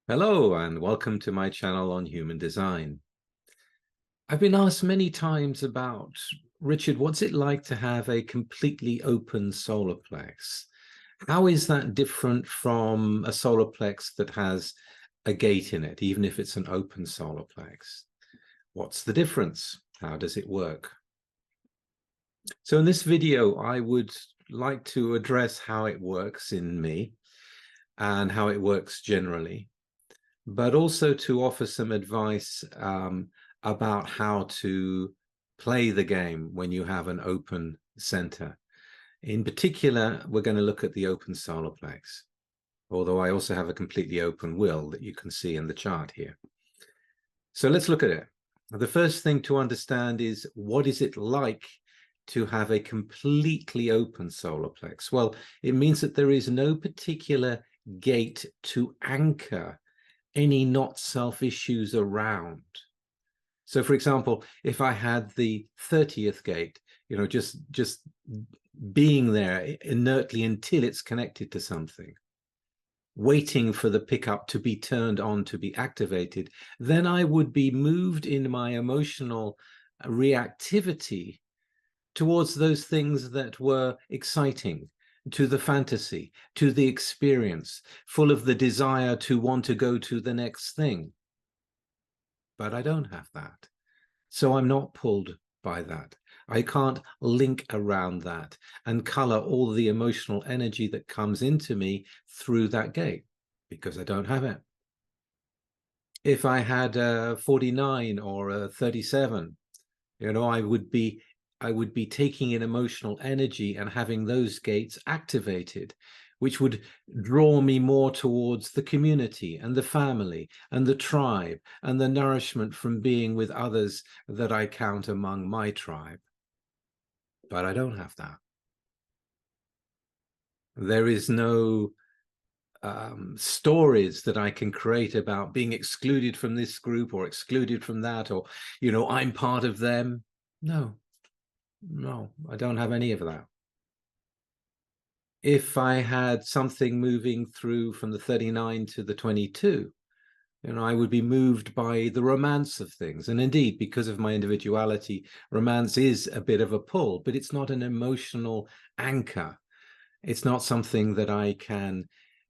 Hello and welcome to my channel on human design. I've been asked many times about, Richard, what's it like to have a completely open solar plex? How is that different from a solar plex that has a gate in it, even if it's an open solar plex? What's the difference? How does it work? So in this video, I would like to address how it works in me and how it works generally, but also to offer some advice about how to play the game when you have an open center. In particular, we're going to look at the open solar plex, although I also have a completely open will that you can see in the chart here. So let's look at it. The first thing to understand is, what is it like to have a completely open solar plex? Well, it means that there is no particular gate to anchor any not self issues around. So for example, if I had the 30th gate, just being there inertly until it's connected to something, waiting for the pickup to be turned on, to be activated, then I would be moved in my emotional reactivity towards those things that were exciting, to the fantasy, to the experience, full of the desire to want to go to the next thing. But I don't have that. So I'm not pulled by that. I can't link around that and color all the emotional energy that comes into me through that gate, because I don't have it. If I had a 49 or a 37, I would be taking in emotional energy and having those gates activated, which would draw me more towards the community and the family and the tribe and the nourishment from being with others that I count among my tribe. But I don't have that. There is no stories that I can create about being excluded from this group or excluded from that, or, I'm part of them. No, I don't have any of that. If I had something moving through from the 39 to the 22, I would be moved by the romance of things. And indeed, because of my individuality, romance is a bit of a pull, but it's not an emotional anchor. It's not something that I can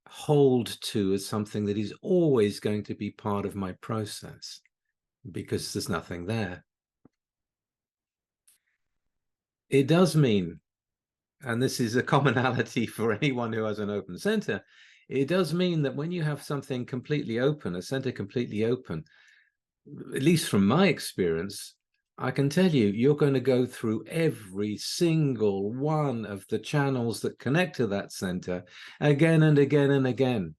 hold to as something that is always going to be part of my process, because there's nothing there. It does mean, and this is a commonality for anyone who has an open center, it does mean that when you have something completely open, a center completely open, at least from my experience, I can tell you, you're going to go through every single one of the channels that connect to that center again and again and again.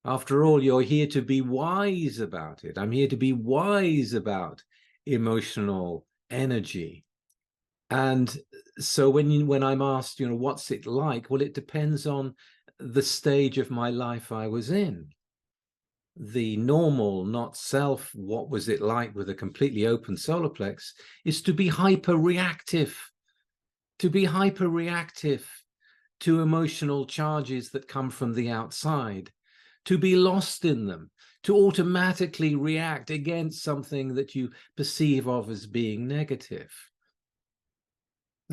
After all, you're here to be wise about it. I'm here to be wise about emotional energy. And so when I'm asked, what's it like? Well, it depends on the stage of my life I was in. The normal, not self, what was it like with a completely open solar plex, is to be hyper-reactive, to emotional charges that come from the outside, to be lost in them, to automatically react against something that you perceive of as being negative.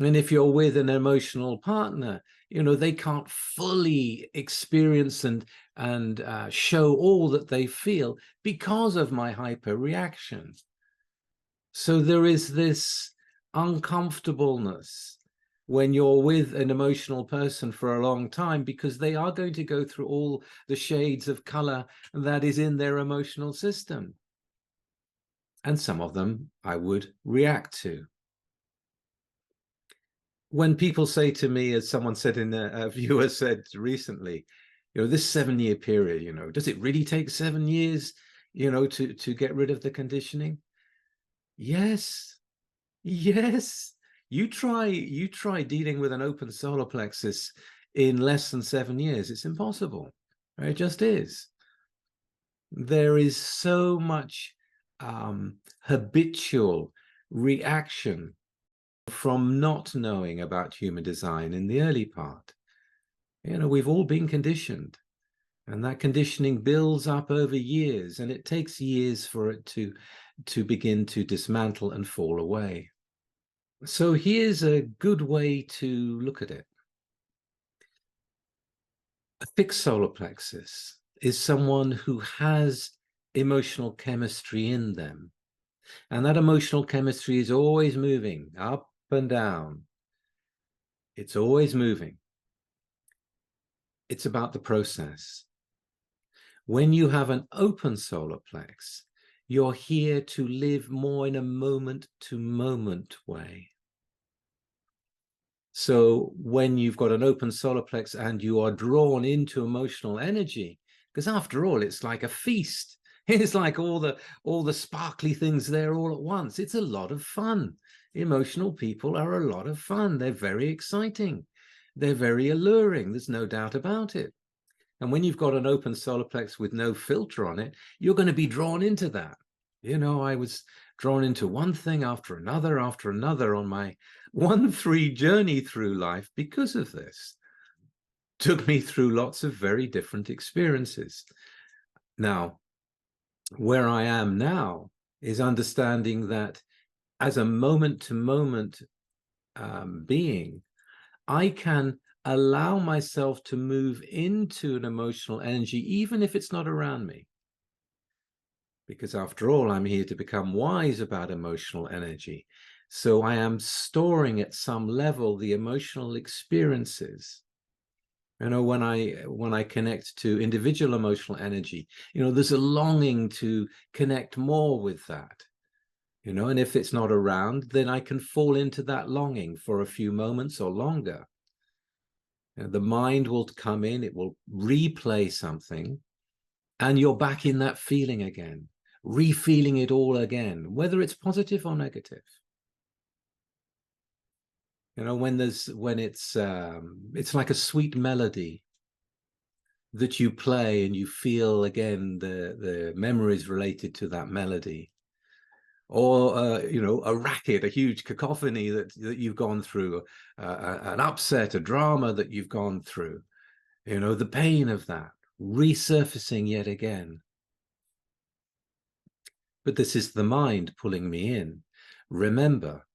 And if you're with an emotional partner, they can't fully experience and show all that they feel because of my hyper reaction. So there is this uncomfortableness when you're with an emotional person for a long time, because they are going to go through all the shades of color that is in their emotional system. And some of them I would react to. When people say to me, as someone said in a viewer said recently, this 7-year period, does it really take 7 years, to get rid of the conditioning? Yes. You try dealing with an open solar plexus in less than 7 years. It's impossible. It just is. There is so much habitual reaction from not knowing about human design in the early part. We've all been conditioned. And that conditioning builds up over years, and it takes years for it to begin to dismantle and fall away. So here's a good way to look at it. A fixed solar plexus is someone who has emotional chemistry in them. And that emotional chemistry is always moving up and down. It's always moving. It's about the process. When you have an open solar plex, you're here to live more in a moment-to-moment way. So when you've got an open solar plex and you are drawn into emotional energy, because after all, it's like a feast. It's like all the sparkly things there all at once. It's a lot of fun. Emotional people are a lot of fun. They're very exciting. They're very alluring. There's no doubt about it. And when you've got an open solar plex with no filter on it, you're going to be drawn into that. You know, I was drawn into one thing after another on my 1-3 journey through life because of this. Took me through lots of very different experiences. Now, where I am now is understanding that as a moment-to-moment being, I can allow myself to move into an emotional energy, even if it's not around me. Because after all, I'm here to become wise about emotional energy. So I am storing at some level the emotional experiences. You know, when I connect to individual emotional energy, you know, there's a longing to connect more with that. You know, and if it's not around, then I can fall into that longing for a few moments or longer. You know, the mind will come in, it will replay something, and you're back in that feeling again, re-feeling it all again, whether it's positive or negative. You know, when it's like a sweet melody that you play and you feel again the memories related to that melody, or you know, a racket, a huge cacophony that you've gone through, an upset, a drama that you've gone through, you know, the pain of that resurfacing yet again. But this is the mind pulling me in. Remember,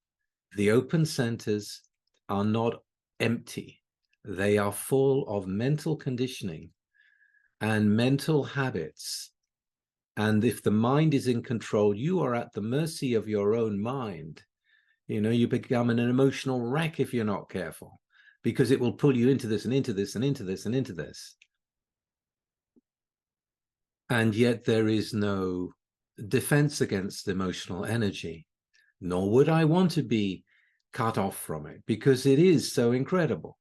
the open centers are not empty. They are full of mental conditioning and mental habits. And if the mind is in control, you are at the mercy of your own mind. You know, you become an emotional wreck if you're not careful, because it will pull you into this and into this and into this and into this. And yet there is no defense against emotional energy, nor would I want to be cut off from it, because it is so incredible.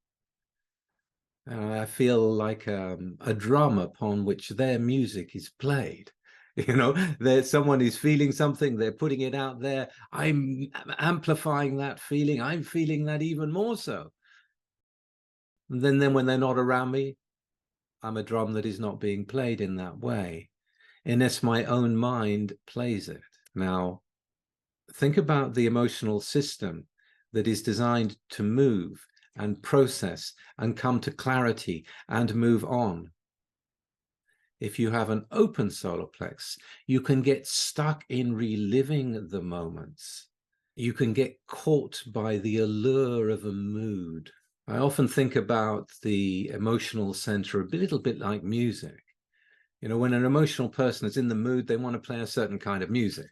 I feel like a drum upon which their music is played. You know, there's someone is feeling something, they're putting it out there. I'm amplifying that feeling. I'm feeling that even more so. And then when they're not around me, I'm a drum that is not being played in that way, unless my own mind plays it. Now, think about the emotional system that is designed to move and process and come to clarity and move on. If you have an open solar plex, you can get stuck in reliving the moments. You can get caught by the allure of a mood. I often think about the emotional center a little bit like music. You know, when an emotional person is in the mood, they want to play a certain kind of music.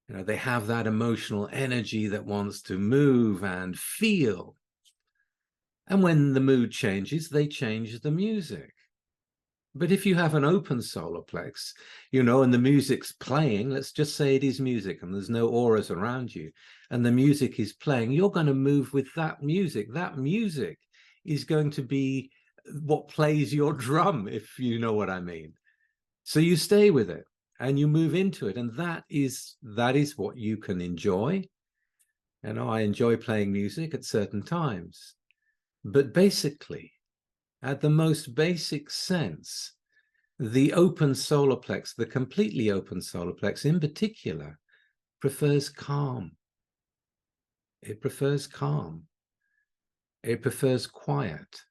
You know, they have that emotional energy that wants to move and feel. And when the mood changes, they change the music. But if you have an open solar plex, you know, and the music's playing, let's just say it is music and there's no auras around you, and the music is playing, you're going to move with that music. That music is going to be what plays your drum, if you know what I mean. So you stay with it and you move into it, and that is what you can enjoy. You know, I enjoy playing music at certain times, but basically, at the most basic sense, the open solar plex, the completely open solar plex in particular, prefers calm. It prefers calm. It prefers quiet.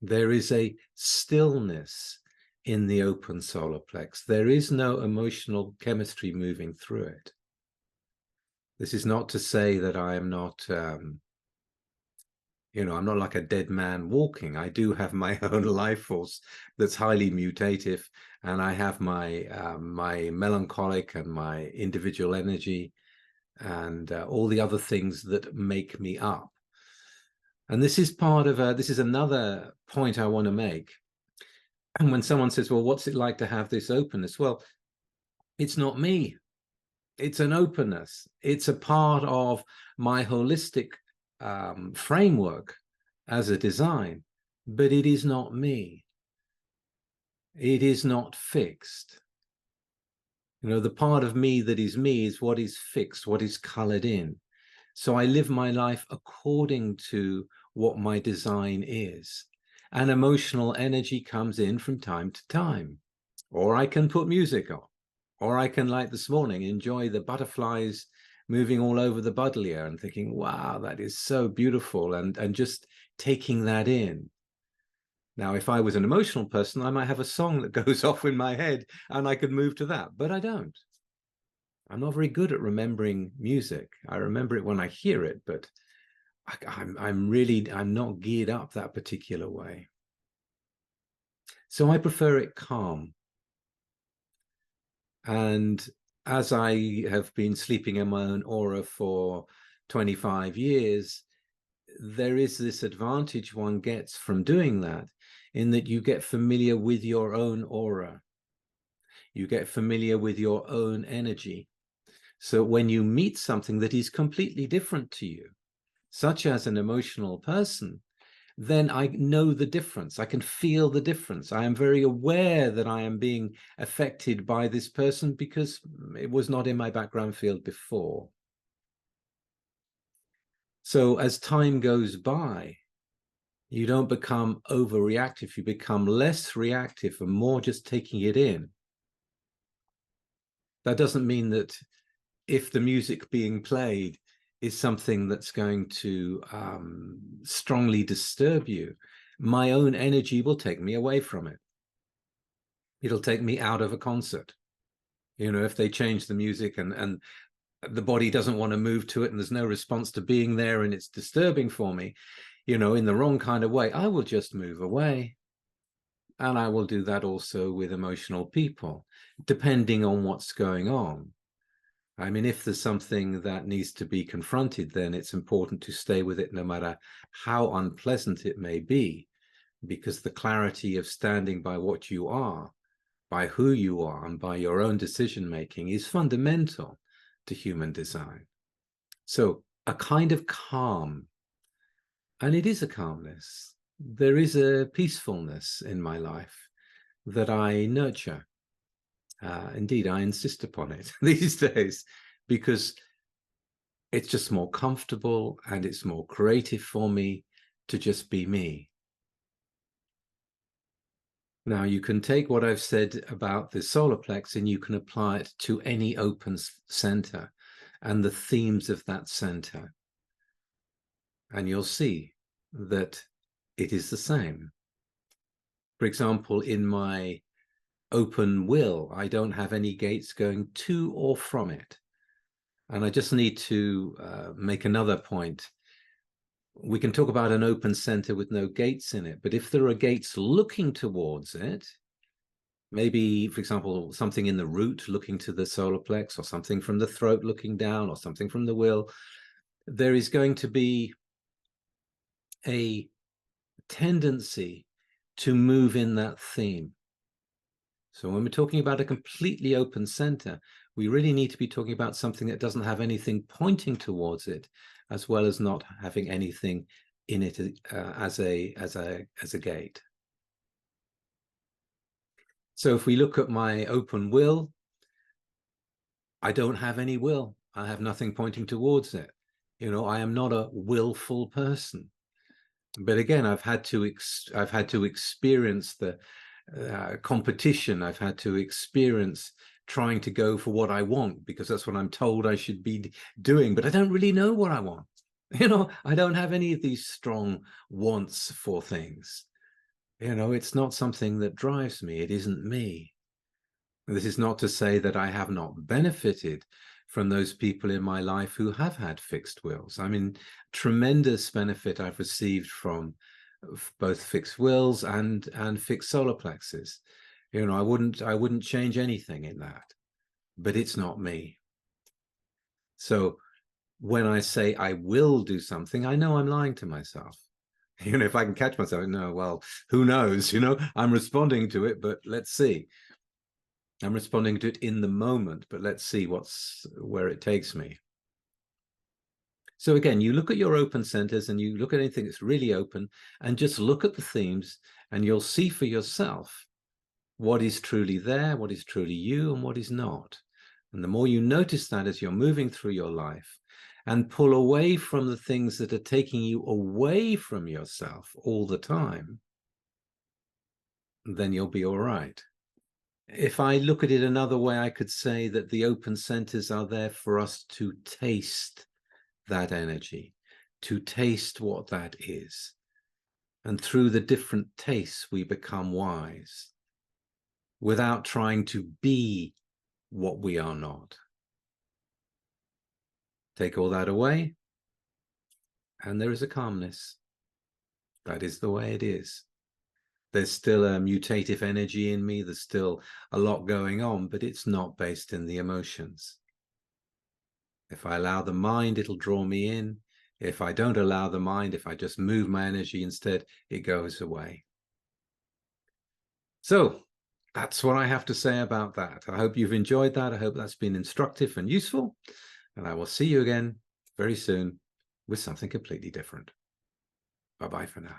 There is a stillness in the open solar plex. There is no emotional chemistry moving through it. This is not to say that I am not, I'm not like a dead man walking. I do have my own life force that's highly mutative, and I have my melancholic and my individual energy and all the other things that make me up. And this is part of this is another point I want to make. And when someone says, well, what's it like to have this openness? Well, it's not me. It's an openness. It's a part of my holistic framework as a design, but it is not me. It is not fixed. The part of me that is me is what is fixed, what is colored in. So I live my life according to what my design is. And emotional energy comes in from time to time. Or I can put music on. Or I can, like this morning, enjoy the butterflies moving all over the buddleia and thinking, wow, that is so beautiful, and just taking that in. Now, if I was an emotional person, I might have a song that goes off in my head and I could move to that, but I don't. I'm not very good at remembering music. I remember it when I hear it, but I'm not geared up that particular way. So I prefer it calm. And as I have been sleeping in my own aura for 25 years, there is this advantage one gets from doing that, in that you get familiar with your own aura. You get familiar with your own energy. So when you meet something that is completely different to you, such as an emotional person, then I know the difference. I can feel the difference. I am very aware that I am being affected by this person because it was not in my background field before. So as time goes by, you don't become overreactive. You become less reactive and more just taking it in. That doesn't mean that if the music being played is something that's going to strongly disturb you, my own energy will take me away from it. It'll take me out of a concert. If they change the music and the body doesn't want to move to it and there's no response to being there and it's disturbing for me, in the wrong kind of way, I will just move away. And I will do that also with emotional people, depending on what's going on. I mean, if there's something that needs to be confronted, then it's important to stay with it no matter how unpleasant it may be, because the clarity of standing by what you are, by who you are, and by your own decision-making is fundamental to human design. So a kind of calm, and it is a calmness. There is a peacefulness in my life that I nurture. Indeed, I insist upon it these days because it's just more comfortable and it's more creative for me to just be me. Now, you can take what I've said about the solar plex and you can apply it to any open center and the themes of that center. And you'll see that it is the same. For example, in my open will, I don't have any gates going to or from it. And I just need to make another point. We can talk about an open center with no gates in it, but if there are gates looking towards it, maybe, for example, something in the root looking to the solar plex, or something from the throat looking down, or something from the will, there is going to be a tendency to move in that theme. So when we're talking about a completely open center, we really need to be talking about something that doesn't have anything pointing towards it, as well as not having anything in it as a gate. So if we look at my open will, I don't have any will. I have nothing pointing towards it. I am not a willful person. But again, I've had to experience the competition. I've had to experience trying to go for what I want because that's what I'm told I should be doing, but I don't really know what I want. I don't have any of these strong wants for things. You know, it's not something that drives me. It isn't me. This is not to say that I have not benefited from those people in my life who have had fixed wills. I mean, tremendous benefit I've received from both fixed wills and fixed solar plexus. You know, I wouldn't change anything in that, but it's not me. So when I say I will do something, I know I'm lying to myself. You know, if I can catch myself, no, well, who knows? You know, I'm responding to it, but let's see. I'm responding to it in the moment, but let's see where it takes me. So again, you look at your open centers and you look at anything that's really open and just look at the themes, and you'll see for yourself what is truly there, what is truly you, and what is not. And the more you notice that as you're moving through your life and pull away from the things that are taking you away from yourself all the time, then you'll be all right. If I look at it another way, I could say that the open centers are there for us to taste that energy, to taste what that is. And through the different tastes, we become wise without trying to be what we are not. Take all that away, and there is a calmness. That is the way it is. There's still a mutative energy in me. There's still a lot going on, but it's not based in the emotions. If I allow the mind, it'll draw me in. If I don't allow the mind, if I just move my energy instead, it goes away. So that's what I have to say about that. I hope you've enjoyed that. I hope that's been instructive and useful. And I will see you again very soon with something completely different. Bye-bye for now.